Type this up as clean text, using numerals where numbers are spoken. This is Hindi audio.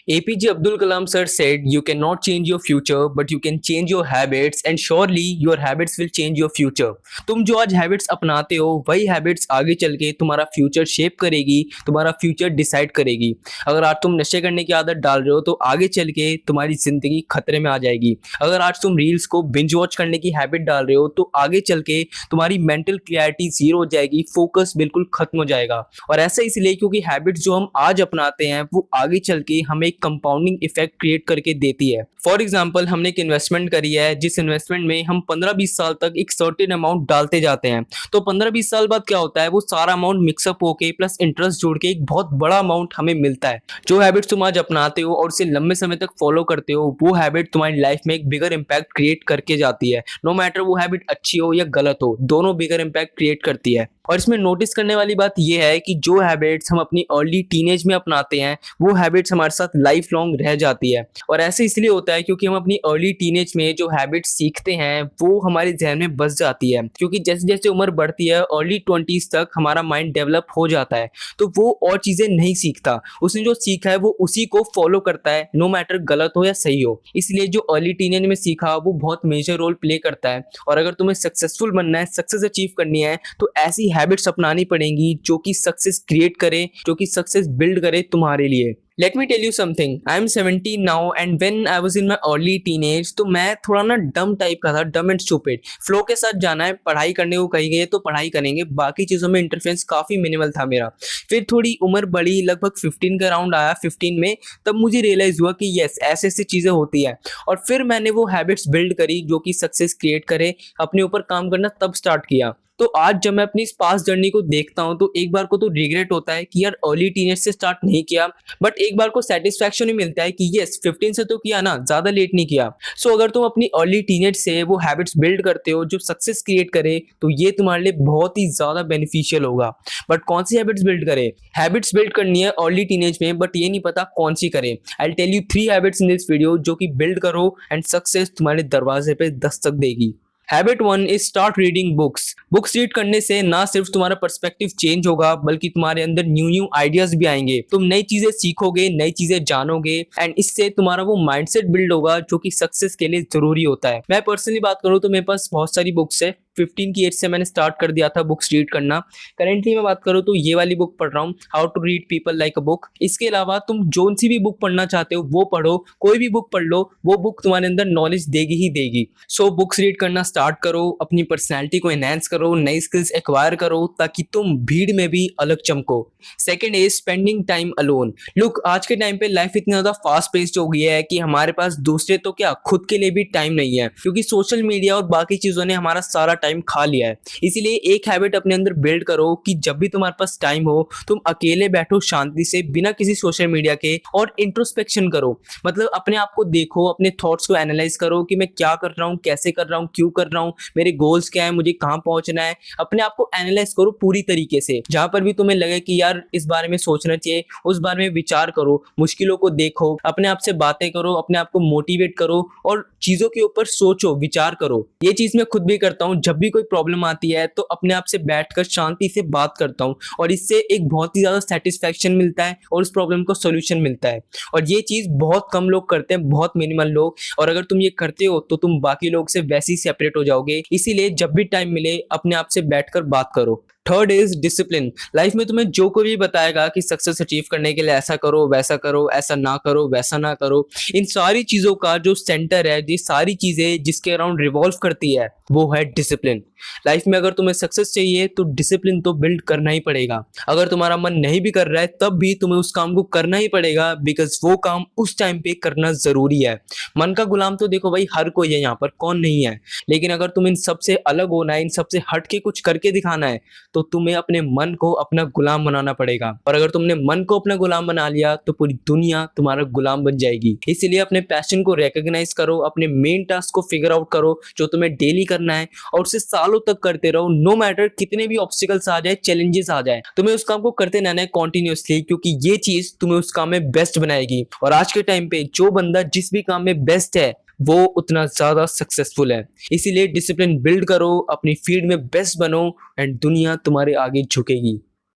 APJ Abdul Kalam sir said, "You cannot change your future, but you can change your habits, and surely your habits will change your future." तुम जो आज हैबिट्स अपनाते हो, वही हैबिट्स आगे चल के तुम्हारा फ्यूचर शेप करेगी, तुम्हारा फ्यूचर डिसाइड करेगी। अगर आज तुम नशे करने की आदत डाल रहे हो, तो आगे चल के तुम्हारी ज़िंदगी खतरे में आ जाएगी। अगर आज तुम रील्स को बिंज वॉच करने की हैबिट डाल रहे हो, तो आगे चल के तुम्हारी मेंटल क्लैरिटी ज़ीरो हो जाएगी, फोकस बिल्कुल खत्म हो जाएगा। और ऐसा इसलिए क्योंकि हैबिट्स जो हम आज अपनाते हैं, वो आगे चल के हमें एक कंपाउंडिंग इफेक्ट क्रिएट करके देती है। फॉर एग्जाम्पल, हमने एक इन्वेस्टमेंट करी है, जिस इन्वेस्टमेंट में हम 15-20 साल तक एक सर्टेन अमाउंट डालते जाते हैं, तो 15-20 साल बाद क्या होता है, वो सारा अमाउंट मिक्सअप होके प्लस इंटरेस्ट जोड़ के एक बहुत बड़ा अमाउंट हमें मिलता है। जो हैबिट्स तुम आज अपनाते हो और उसे लंबे समय तक फॉलो करते हो, वो हैबिट तुम्हारी लाइफ में एक बिगर इम्पैक्ट क्रिएट करके जाती है। नो मैटर वो हैबिट अच्छी हो या गलत हो, दोनों बिगर इम्पैक्ट क्रिएट करती है। और इसमें नोटिस करने वाली बात यह है कि जो हैबिट्स हम अपनी अर्ली टीनेज में अपनाते हैं, वो हैबिट्स हमारे साथ लाइफ लॉन्ग रह जाती है। और ऐसे इसलिए होता है क्योंकि हम अपनी अर्ली टीनेज में जो हैबिट्स सीखते हैं, वो हमारे जहन में बस जाती है। क्योंकि जैसे जैसे उम्र बढ़ती है, अर्ली 20s तक हमारा माइंड डेवलप हो जाता है, तो वो और चीज़ें नहीं सीखता। उसने जो सीखा है वो उसी को फॉलो करता है, नो मैटर गलत हो या सही हो। इसलिए जो अर्ली टीनेज में सीखा, वो बहुत मेजर रोल प्ले करता है। और अगर तुम्हें सक्सेसफुल बनना है, सक्सेस अचीव करनी है, तो ऐसी हैबिट्स अपनानी पड़ेंगी जो कि सक्सेस क्रिएट करे, जो कि सक्सेस बिल्ड करे तुम्हारे लिए। Let me tell you something, I am 17 now and when I was in my early teenage, तो मैं थोड़ा ना डम टाइप का था, डम एंड स्टूपिड। फ्लो के साथ जाना है, पढ़ाई करने को कही गई तो पढ़ाई करेंगे, बाकी चीज़ों में इंटरफेरेंस काफ़ी मिनिमल था मेरा। फिर थोड़ी उम्र बढ़ी, लगभग 15 का राउंड आया, 15 में तब मुझे रियलाइज़ हुआ कि यस, ऐसे ऐसी चीज़ें होती है। और फिर मैंने वो हैबिट्स बिल्ड करी जो कि सक्सेस क्रिएट करे, अपने ऊपर काम करना तब स्टार्ट किया। तो आज जब मैं अपनी इस पास्ट जर्नी को देखता हूँ, तो एक बार को तो रिग्रेट होता है कि यार अर्ली टीनेज से स्टार्ट नहीं किया, बट एक बार को सेटिस्फैक्शन ही मिलता है कि यस 15 से तो किया ना, ज्यादा लेट नहीं किया। सो अगर तुम अपनी अर्ली टीनेज से वो हैबिट्स बिल्ड करते हो जो सक्सेस क्रिएट करे, तो ये तुम्हारे लिए बहुत ही ज्यादा बेनिफिशियल होगा। बट कौन सी हैबिट्स बिल्ड करे? हैबिट्स बिल्ड करनी है अर्ली टीनेज में, बट ये नहीं पता कौन सी करे। I will tell you 3 habits in this video जो कि बिल्ड करो एंड सक्सेस तुम्हारे दरवाजे पे दस्तक देगी। Habit 1 is start reading books. Books read करने से ना सिर्फ तुम्हारा पर्सपेक्टिव चेंज होगा, बल्कि तुम्हारे अंदर न्यू न्यू आइडियाज भी आएंगे। तुम नई चीजें सीखोगे, नई चीजें जानोगे, एंड इससे तुम्हारा वो माइंडसेट बिल्ड होगा जो कि सक्सेस के लिए जरूरी होता है। मैं पर्सनली बात करूँ तो मेरे पास बहुत सारी बुक्स है। 15 की एज से मैंने स्टार्ट कर दिया था बुक्स रीड करना। करेंटली मैं बात करूँ तो ये वाली बुक पढ़ रहा हूँ, how to read people like a book. इसके अलावा तुम जोन सी भी बुक पढ़ना चाहते हो वो पढ़ो, कोई भी बुक पढ़ लो, वो बुक तुम्हारे अंदर नॉलेज देगी ही देगी। सो बुक्स रीड करना स्टार्ट करो, अपनी पर्सनैलिटी को एनहेंस करो, नई स्किल्स एक्वायर करो, ताकि तुम भीड़ में भी अलग चमको। Second is spending time alone. Look, आज के टाइम पे लाइफ इतनी ज्यादा फास्ट पेस्ड हो गई है कि हमारे पास दूसरे तो क्या, खुद के लिए भी टाइम नहीं है, क्योंकि सोशल मीडिया और बाकी चीजों ने हमारा सारा टाइम खा लिया है। इसीलिए एक हैबिट अपने अंदर बिल्ड करो कि जब भी तुम्हारे पास टाइम हो, तुम अकेले बैठो शांति से, बिना किसी सोशल मीडिया के, और इंट्रोस्पेक्शन करो। मतलब अपने आप को देखो, अपने थॉट्स को एनालाइज करो कि मैं क्या कर रहा हूँ, कैसे कर रहा हूँ, क्यों कर रहा हूँ, मेरे गोल्स क्या है, मुझे कहाँ पहुंचना है। अपने आप को एनालाइज करो पूरी तरीके से। जहां पर भी तुम्हें लगे कि यार इस बारे में सोचना चाहिए, उस बारे में विचार करो, मुश्किलों को देखो, अपने आप से बातें करो, अपने आप को मोटिवेट करो और चीजों के ऊपर सोचो, विचार करो। ये चीज मैं खुद भी करता हूँ। जब भी कोई प्रॉब्लम आती है तो अपने आप से बैठकर शांति से बात करता हूँ, और इससे एक बहुत ही ज्यादा सेटिस्फैक्शन मिलता है और उस प्रॉब्लम को सोल्यूशन मिलता है। और ये चीज बहुत कम लोग करते हैं, बहुत मिनिमल लोग। और अगर तुम ये करते हो तो तुम बाकी लोग से वैसे ही सेपरेट हो जाओगे। इसीलिए जब भी टाइम मिले अपने आप से बैठकर बात करो। Third is discipline. लाइफ में तुम्हें जो कोई भी बताएगा कि सक्सेस अचीव करने के लिए ऐसा करो, वैसा करो, ऐसा ना करो, वैसा ना करो, इन सारी चीजों का जो सेंटर है, ये सारी चीजें जिसके अराउंड रिवॉल्व करती है, वो है डिसिप्लिन। लाइफ में अगर तुम्हें सक्सेस चाहिए तो डिसिप्लिन तो बिल्ड करना ही पड़ेगा। अगर तुम्हारा मन नहीं भी कर रहा है तब भी तुम्हें उस काम को करना ही पड़ेगा, बिकॉज वो काम उस टाइम पे करना जरूरी है। मन का गुलाम तो देखो भाई हर कोई है यहाँ पर, कौन नहीं है। लेकिन अगर तुम इन सबसे अलग होना है, इन सबसे हट के कुछ करके दिखाना है, तो तुम्हें अपने मन को अपना गुलाम बनाना पड़ेगा। और अगर तुमने मन को अपना गुलाम बना लिया तो पूरी दुनिया तुम्हारा गुलाम बन जाएगी। इसीलिए अपने पैशन को रिकॉग्नाइज करो, अपने मेन टास्क को फिगर आउट करो जो तुम्हें डेली करना है, और उसे सालों तक करते रहो। नो मैटर कितने भी ऑब्स्टिकल्स आ जाए, चैलेंजेस आ जाए, तुम्हें उस काम को करते रहना है कॉन्टिन्यूसली, क्योंकि ये चीज तुम्हें उस काम में बेस्ट बनाएगी। और आज के टाइम पे जो बंदा जिस भी काम में बेस्ट है, वो उतना ज्यादा सक्सेसफुल है। इसीलिए डिसिप्लिन बिल्ड करो, अपनी फील्ड में बेस्ट बनो, एंड दुनिया तुम्हारे आगे झुकेगी।